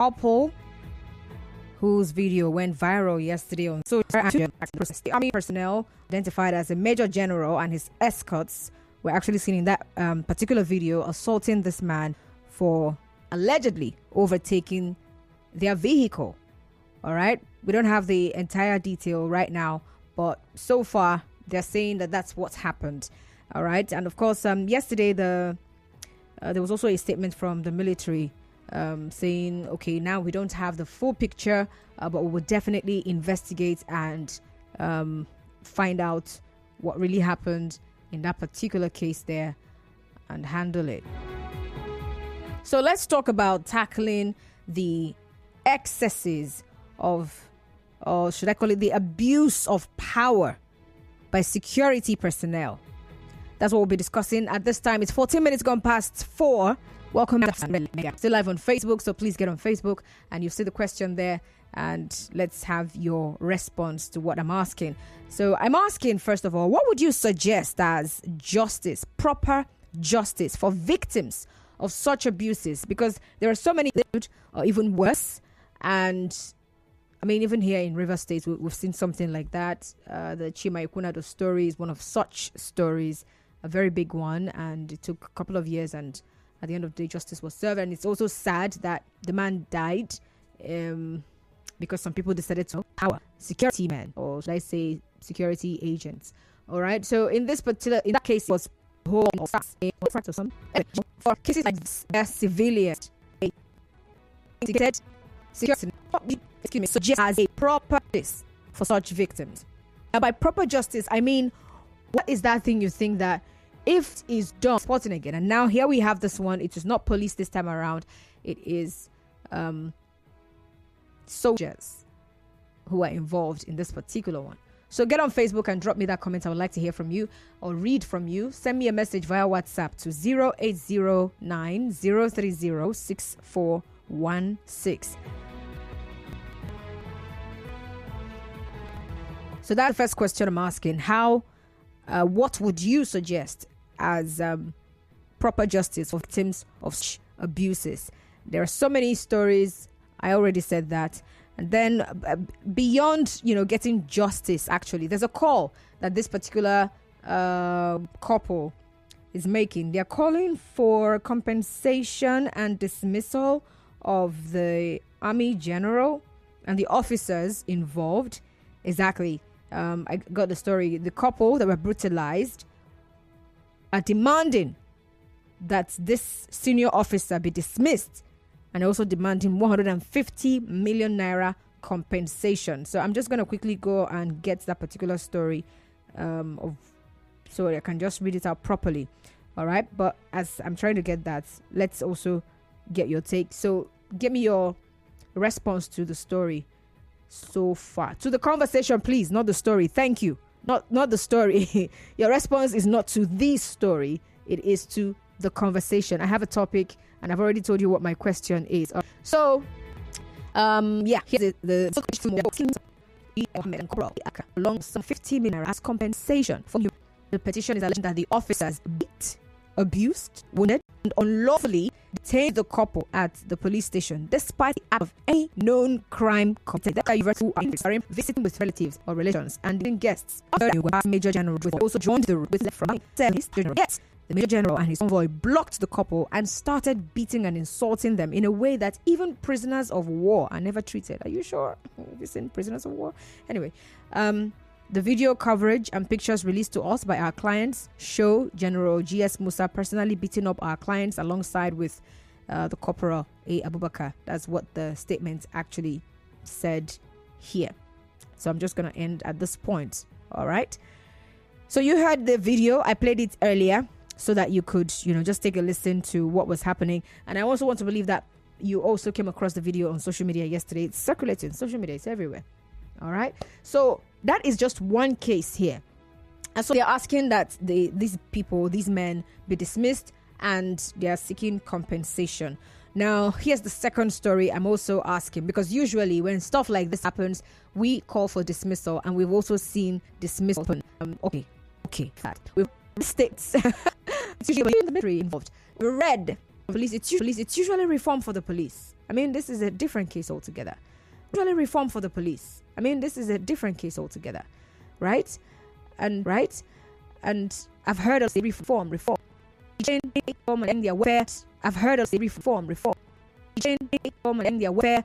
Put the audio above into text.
couple whose video went viral yesterday on social media. The army personnel identified as a major general and his escorts were actually seen in that particular video assaulting this man for allegedly overtaking their vehicle. All right, we don't have the entire detail right now, but so far they're saying that that's what's happened. All right, and of course, yesterday there was also a statement from the military saying, okay, now we don't have the full picture, but we will definitely investigate and find out what really happened in that particular case there and handle it. So let's talk about tackling the excesses of, or should I call it the abuse of power by security personnel. That's what we'll be discussing at this time. It's 14 minutes gone past 4. Welcome back. Still live on Facebook, so please get on Facebook and you see the question there and let's have your response to what I'm asking. So I'm asking, first of all, what would you suggest as justice, proper justice for victims of such abuses? Because there are so many, or even worse. And I mean, even here in River State, we've seen something like that. The Chima Ikunado story is one of such stories, a very big one. And it took a couple of years, and at the end of the day, justice was served. And it's also sad that the man died because some people decided to power security men, or should I say security agents. All right. So in that case, it was for cases like this, they're civilians. Suggest as a proper justice for such victims. Now, by proper justice, I mean, what is that thing you think that if is done, sporting again? And now here we have this one. It is not police this time around. It is soldiers who are involved in this particular one. So get on Facebook and drop me that comment. I would like to hear from you or read from you. Send me a message via WhatsApp to 0809 030 6416. So that's the first question I'm asking. What would you suggest as proper justice for victims of abuses? There are so many stories. I already said that. And then beyond, getting justice, actually, there's a call that this particular couple is making. They're calling for compensation and dismissal of the army general and the officers involved. Exactly. I got the story. The couple that were brutalized are demanding that this senior officer be dismissed, and also demanding 150 million naira compensation. So I'm just going to quickly go and get that particular story so I can just read it out properly. All right. But as I'm trying to get that, let's also get your take. So give me your response to the story so far. To the conversation, please, not the story. Thank you. Not the story. Your response is not to the story. It is to the conversation. I have a topic and I've already told you what my question is. So, here's the along some 50 million as compensation for you. The petition is alleging that the officers beat, abused, wounded, and unlawfully detained the couple at the police station despite the act of any known crime committed. That's who are visiting with relatives or relations and guests. Major General also joined the route with from general. Yes, the Major General and his convoy blocked the couple and started beating and insulting them in a way that even prisoners of war are never treated. Are you sure? Have you seen prisoners of war? Anyway, the video coverage and pictures released to us by our clients show General G.S. Musa personally beating up our clients alongside with the Corporal A. Abubakar. That's what the statement actually said here. So I'm just going to end at this point. All right. So you heard the video. I played it earlier so that you could, just take a listen to what was happening. And I also want to believe that you also came across the video on social media yesterday. It's circulating. Social media is everywhere. All right. So that is just one case here. And so they're asking that these men be dismissed, and they are seeking compensation. Now, here's the second story I'm also asking, because usually when stuff like this happens, we call for dismissal, and we've also seen dismissal. Okay. We've states it's usually the military involved. We read police, it's usually reform for the police. I mean, this is a different case altogether. Usually reform for the police. I mean, this is a different case altogether, right? And I've heard of the reform. And their welfare. I've heard of the reform. And their welfare.